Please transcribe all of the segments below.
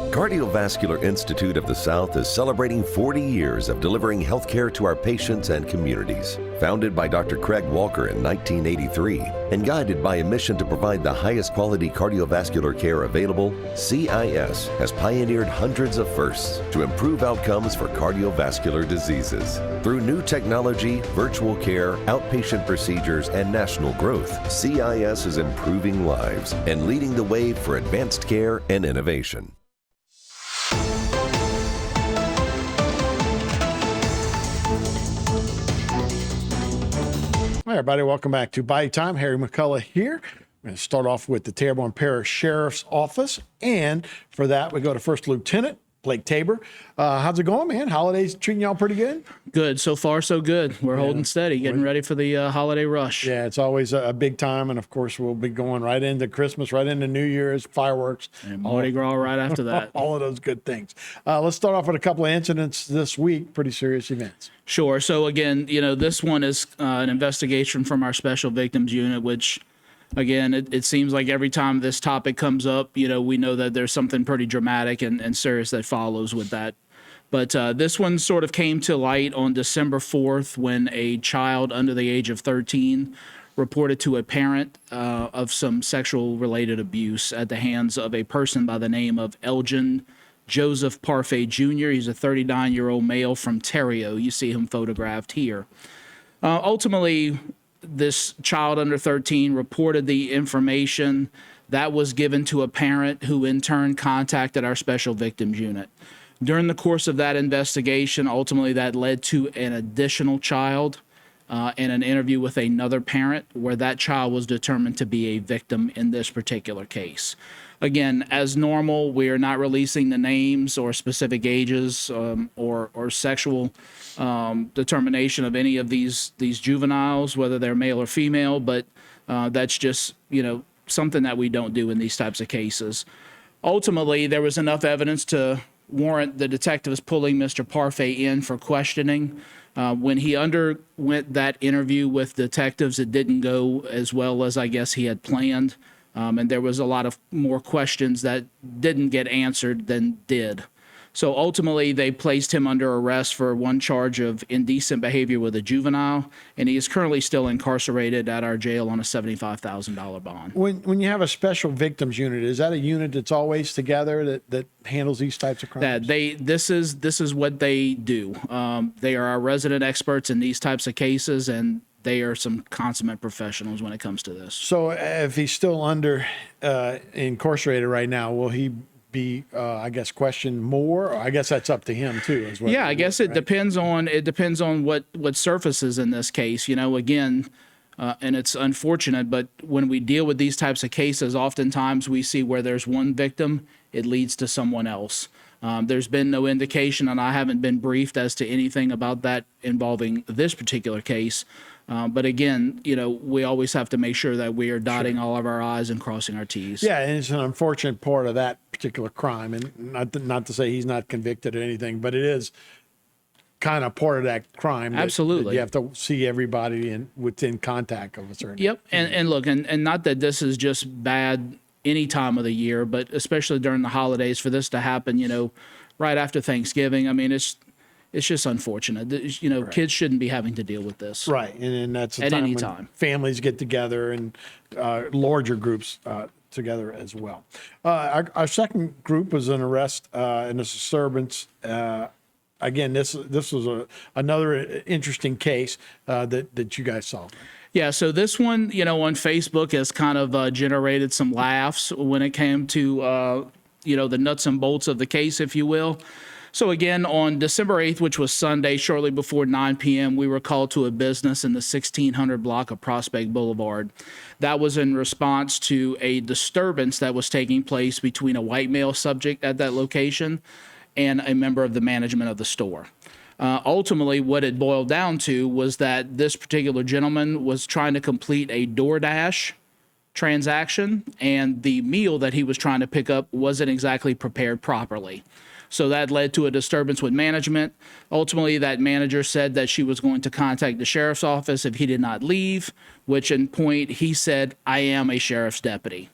Cardiovascular Institute of the South is celebrating 40 years of delivering healthcare to our patients and communities. Founded by Dr. Craig Walker in 1983 and guided by a mission to provide the highest quality cardiovascular care available, CIS has pioneered hundreds of firsts to improve outcomes for cardiovascular diseases. Through new technology, virtual care, outpatient procedures, and national growth, CIS is improving lives and leading the way for advanced care and innovation. Hi, everybody. Welcome back to Bayou Time. Harry McCullough here. We're going to start off with the Terrebonne Parish Sheriff's Office. And for that, we go to First Lieutenant Blake Tabor. How's it going, man? Holidays treating y'all pretty good? Good. So far, so good. We're holding steady, getting ready for the holiday rush. Yeah, it's always a big time. And, of course, we'll be going right into Christmas, right into New Year's, fireworks. And Mardi Gras right after that. All of those good things. Let's start off with a couple of incidents this week, pretty serious events. Sure. So, again, this one is an investigation from our Special Victims Unit, which, again, it seems like every time this topic comes up, we know that there's something pretty dramatic and serious that follows with that. But this one sort of came to light on December 4th when a child under the age of 13 reported to a parent of some sexual-related abuse at the hands of a person by the name of Elgin Joseph Parfait Jr. He's a 39-year-old male from Terrio. You see him photographed here. Ultimately, this child under 13 reported the information that was given to a parent who in turn contacted our Special Victims Unit. During the course of that investigation, ultimately that led to an additional child and an interview with another parent where that child was determined to be a victim in this particular case. Again, as normal, we are not releasing the names or specific ages or sexual determination of any of these juveniles, whether they're male or female, but that's just, something that we don't do in these types of cases. Ultimately, there was enough evidence to warrant the detectives pulling Mr. Parfait in for questioning. When he underwent that interview with detectives, it didn't go as well as I guess he had planned. And there was a lot of more questions that didn't get answered than did. So ultimately, they placed him under arrest for one charge of indecent behavior with a juvenile, and he is currently still incarcerated at our jail on a $75,000 bond. When you have a Special Victims Unit, is that a unit that's always together that handles these types of crimes? This is what they do. They are our resident experts in these types of cases, and they are some consummate professionals when it comes to this. So if he's still incarcerated right now, will he be, I guess, questioned more? I guess that's up to him too, as well. Yeah, I guess it depends on what surfaces in this case. Again, and it's unfortunate, but when we deal with these types of cases, oftentimes we see where there's one victim, it leads to someone else. There's been no indication, and I haven't been briefed as to anything about that involving this particular case. But again, we always have to make sure that we are dotting all of our I's and crossing our T's. Yeah, and it's an unfortunate part of that particular crime. And not to say he's not convicted or anything, but it is kind of part of that crime. Absolutely. That you have to see everybody within contact of a certain. Yep. And look, and not that this is just bad any time of the year, but especially during the holidays for this to happen, right after Thanksgiving. I mean, it's just unfortunate. Right. Kids shouldn't be having to deal with this. Right, and that's a at time any when time families get together and larger groups together as well. Our second group was an arrest and a disturbance. Again, this was another interesting case that you guys saw. Yeah, so this one, on Facebook has kind of generated some laughs when it came to, the nuts and bolts of the case, if you will. So again, on December 8th, which was Sunday, shortly before 9 p.m., we were called to a business in the 1600 block of Prospect Boulevard. That was in response to a disturbance that was taking place between a white male subject at that location and a member of the management of the store. Ultimately, what it boiled down to was that this particular gentleman was trying to complete a DoorDash transaction, and the meal that he was trying to pick up wasn't exactly prepared properly. So that led to a disturbance with management. Ultimately, that manager said that she was going to contact the sheriff's office if he did not leave, which in point he said, "I am a sheriff's deputy."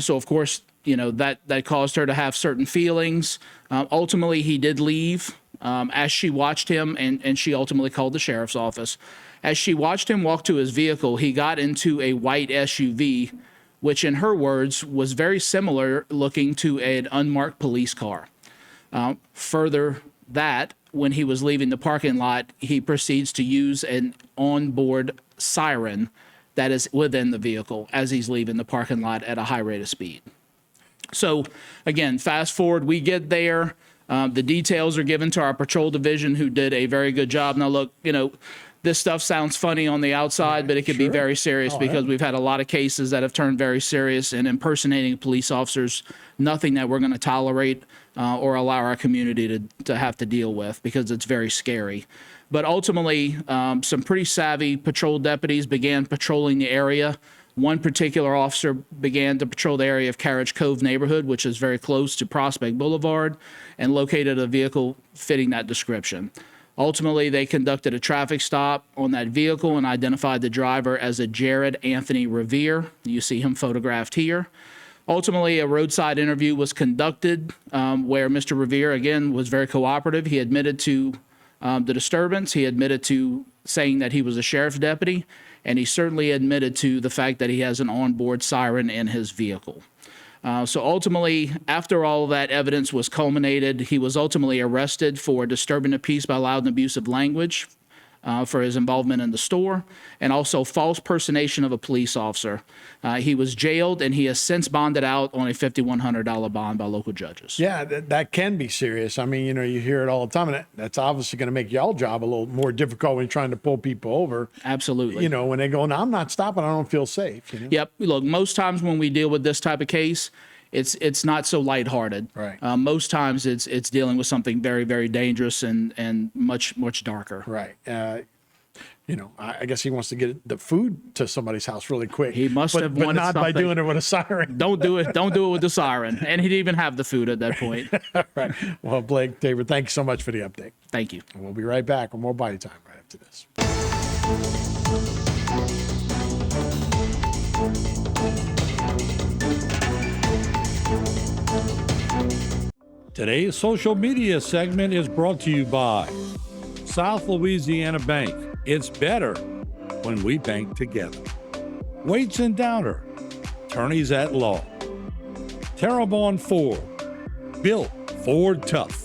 So, of course, that caused her to have certain feelings. Ultimately, he did leave as she watched him, and she ultimately called the sheriff's office. As she watched him walk to his vehicle, he got into a white SUV, which in her words was very similar looking to an unmarked police car. Further that, when he was leaving the parking lot, he proceeds to use an onboard siren that is within the vehicle as he's leaving the parking lot at a high rate of speed. So again, fast forward, we get there. The details are given to our patrol division, who did a very good job. Now, look, this stuff sounds funny on the outside, but it could be very serious because we've had a lot of cases that have turned very serious, and impersonating police officers, nothing that we're going to tolerate or allow our community to have to deal with, because it's very scary. But ultimately, some pretty savvy patrol deputies began patrolling the area. One particular officer began to patrol the area of Carriage Cove neighborhood, which is very close to Prospect Boulevard, and located a vehicle fitting that description. Ultimately, they conducted a traffic stop on that vehicle and identified the driver as a Jared Anthony Revere. You see him photographed here. Ultimately, a roadside interview was conducted where Mr. Revere, again, was very cooperative. He admitted to the disturbance. He admitted to saying that he was a sheriff's deputy, and he certainly admitted to the fact that he has an onboard siren in his vehicle. So ultimately, after all of that evidence was culminated, he was ultimately arrested for disturbing the peace by loud and abusive language for his involvement in the store, and also false personation of a police officer. He was jailed, and he has since bonded out on a $5,100 bond by local judges. Yeah, that can be serious. I mean, you hear it all the time, and that's obviously going to make y'all job a little more difficult when you're trying to pull people over. Absolutely. When they go, no, I'm not stopping, I don't feel safe. Yep. Look, most times when we deal with this type of case, it's not so lighthearted. Right. Most times it's dealing with something very, very dangerous and much, much darker. Right. I guess he wants to get the food to somebody's house really quick. He must have but wanted not by something. doing it with a siren. Don't do it. Don't do it with the siren. And he didn't even have the food at that point. Right. Well, Blake, David, thank you so much for the update. Thank you. And we'll be right back with more Body Time right after this. Today's social media segment is brought to you by South Louisiana Bank. It's better when we bank together. Waits and Downer, attorneys at law. Terrebonne Ford, built Ford tough.